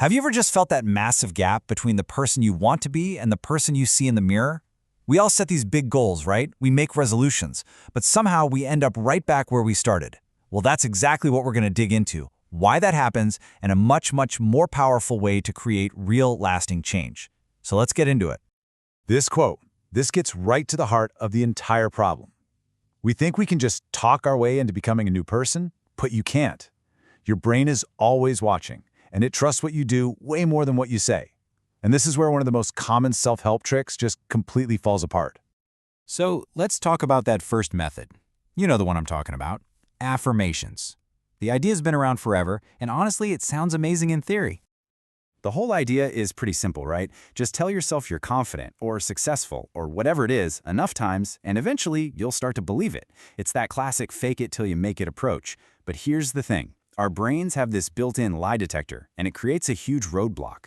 Have you ever just felt that massive gap between the person you want to be and the person you see in the mirror? We all set these big goals, right? We make resolutions, but somehow we end up right back where we started. Well, that's exactly what we're going to dig into, why that happens, and a much more powerful way to create real lasting change. So let's get into it. This quote, this gets right to the heart of the entire problem. We think we can just talk our way into becoming a new person, but you can't. Your brain is always watching, and it trusts what you do way more than what you say. And this is where one of the most common self-help tricks just completely falls apart. So let's talk about that first method. You know the one I'm talking about. Affirmations. The idea's been around forever, and honestly, it sounds amazing in theory. The whole idea is pretty simple, right? Just tell yourself you're confident or successful or whatever it is enough times, and eventually you'll start to believe it. It's that classic fake it till you make it approach. But here's the thing. Our brains have this built-in lie detector, and it creates a huge roadblock.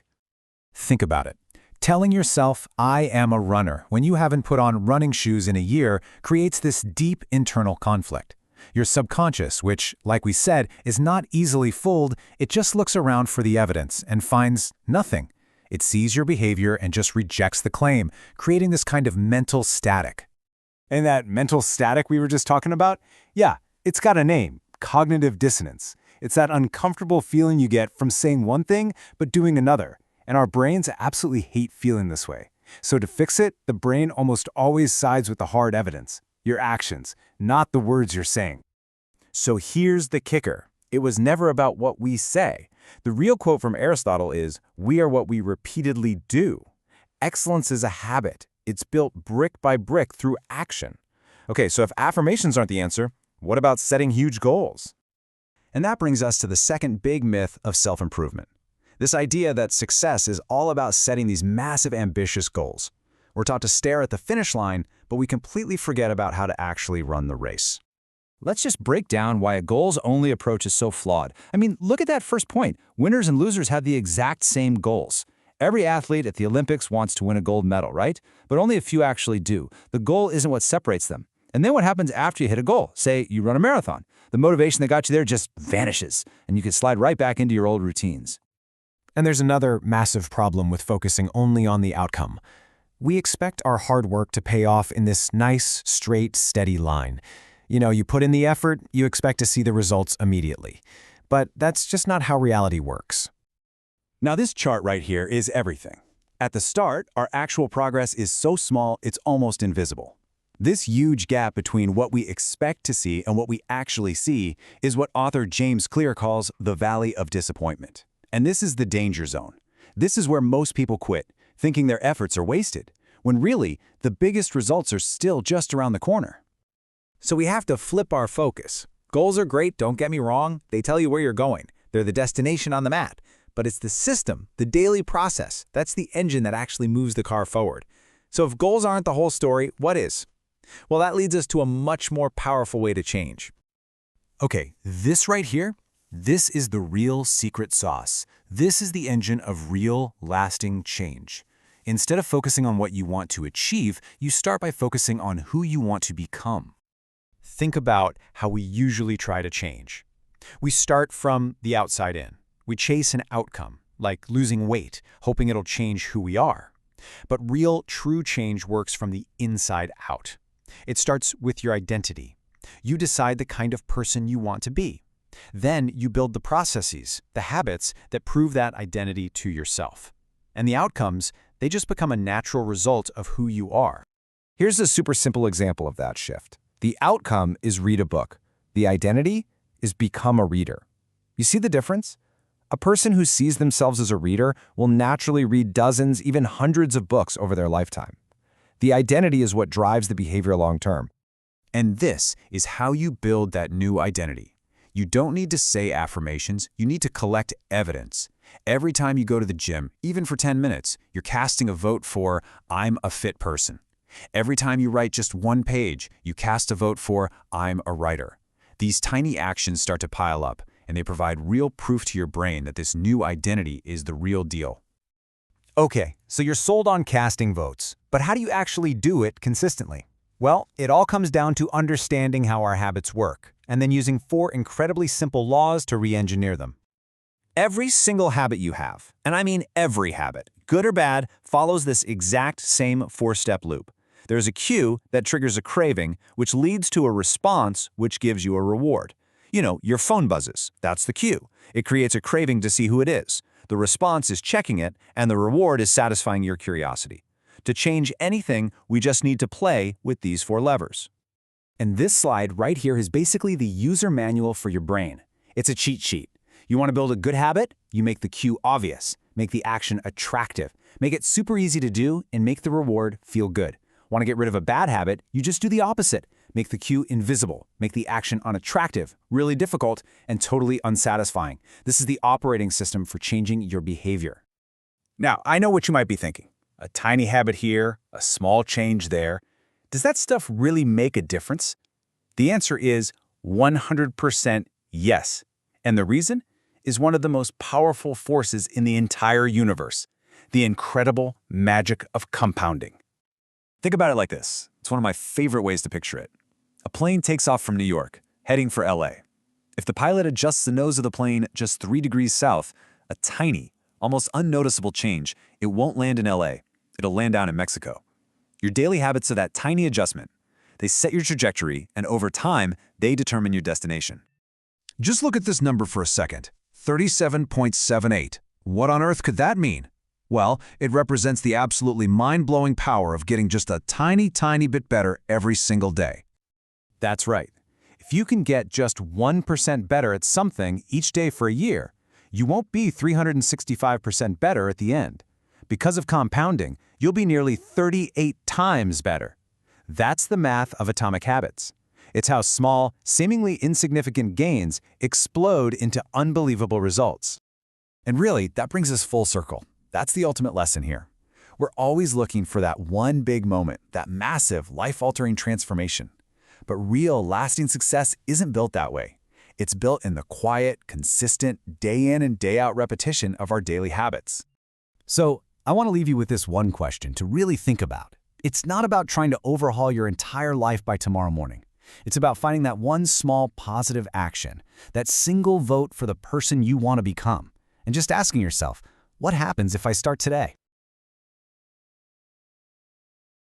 Think about it. Telling yourself, I am a runner, when you haven't put on running shoes in a year, creates this deep internal conflict. Your subconscious, which, like we said, is not easily fooled, it just looks around for the evidence and finds nothing. It sees your behavior and just rejects the claim, creating this kind of mental static. And that mental static we were just talking about? Yeah, it's got a name, cognitive dissonance. It's that uncomfortable feeling you get from saying one thing but doing another. And our brains absolutely hate feeling this way. So to fix it, the brain almost always sides with the hard evidence, your actions, not the words you're saying. So here's the kicker. It was never about what we say. The real quote from Aristotle is, "We are what we repeatedly do." Excellence is a habit. It's built brick by brick through action. Okay, so if affirmations aren't the answer, what about setting huge goals? And that brings us to the second big myth of self-improvement. This idea that success is all about setting these massive, ambitious goals. We're taught to stare at the finish line, but we completely forget about how to actually run the race. Let's just break down why a goals-only approach is so flawed. I mean, look at that first point. Winners and losers have the exact same goals. Every athlete at the Olympics wants to win a gold medal, right? But only a few actually do. The goal isn't what separates them. And then what happens after you hit a goal? Say you run a marathon. The motivation that got you there just vanishes, and you can slide right back into your old routines. And there's another massive problem with focusing only on the outcome. We expect our hard work to pay off in this nice, straight, steady line. You know, you put in the effort, you expect to see the results immediately. But that's just not how reality works. Now this chart right here is everything. At the start, our actual progress is so small it's almost invisible. This huge gap between what we expect to see and what we actually see is what author James Clear calls the Valley of Disappointment. And this is the danger zone. This is where most people quit, thinking their efforts are wasted, when really, the biggest results are still just around the corner. So we have to flip our focus. Goals are great, don't get me wrong. They tell you where you're going. They're the destination on the map. But it's the system, the daily process, that's the engine that actually moves the car forward. So if goals aren't the whole story, what is? Well, that leads us to a much more powerful way to change. Okay, this right here, this is the real secret sauce. This is the engine of real, lasting change. Instead of focusing on what you want to achieve, you start by focusing on who you want to become. Think about how we usually try to change. We start from the outside in. We chase an outcome, like losing weight, hoping it'll change who we are. But real, true change works from the inside out. It starts with your identity. You decide the kind of person you want to be. Then you build the processes, the habits that prove that identity to yourself. And the outcomes, they just become a natural result of who you are. Here's a super simple example of that shift. The outcome is read a book. The identity is become a reader. You see the difference? A person who sees themselves as a reader will naturally read dozens, even hundreds of books over their lifetime. The identity is what drives the behavior long term. And this is how you build that new identity. You don't need to say affirmations, you need to collect evidence. Every time you go to the gym, even for 10 minutes, you're casting a vote for, I'm a fit person. Every time you write just one page, you cast a vote for, I'm a writer. These tiny actions start to pile up, and they provide real proof to your brain that this new identity is the real deal. Okay, so you're sold on casting votes, but how do you actually do it consistently? Well, it all comes down to understanding how our habits work, and then using 4 incredibly simple laws to re-engineer them. Every single habit you have, and I mean every habit, good or bad, follows this exact same four-step loop. There's a cue that triggers a craving, which leads to a response, which gives you a reward. You know, your phone buzzes. That's the cue. It creates a craving to see who it is. The response is checking it, and the reward is satisfying your curiosity. To change anything, we just need to play with these four levers. And this slide right here is basically the user manual for your brain. It's a cheat sheet. You want to build a good habit? You make the cue obvious, make the action attractive, make it super easy to do, and make the reward feel good. Want to get rid of a bad habit? You just do the opposite. Make the cue invisible, make the action unattractive, really difficult, and totally unsatisfying. This is the operating system for changing your behavior. Now, I know what you might be thinking. A tiny habit here, a small change there. Does that stuff really make a difference? The answer is 100% yes. And the reason is one of the most powerful forces in the entire universe, the incredible magic of compounding. Think about it like this. It's one of my favorite ways to picture it. A plane takes off from New York, heading for LA. If the pilot adjusts the nose of the plane just 3 degrees south, a tiny, almost unnoticeable change, it won't land in LA. It'll land down in Mexico. Your daily habits are that tiny adjustment. They set your trajectory, and over time, they determine your destination. Just look at this number for a second. 37.78. What on earth could that mean? Well, it represents the absolutely mind-blowing power of getting just a tiny bit better every single day. That's right. If you can get just 1% better at something each day for a year, you won't be 365% better at the end. Because of compounding, you'll be nearly 38 times better. That's the math of atomic habits. It's how small, seemingly insignificant gains explode into unbelievable results. And really, that brings us full circle. That's the ultimate lesson here. We're always looking for that one big moment, that massive, life-altering transformation. But real, lasting success isn't built that way. It's built in the quiet, consistent, day-in and day-out repetition of our daily habits. So, I want to leave you with this one question to really think about. It's not about trying to overhaul your entire life by tomorrow morning. It's about finding that one small positive action, that single vote for the person you want to become, and just asking yourself, what happens if I start today?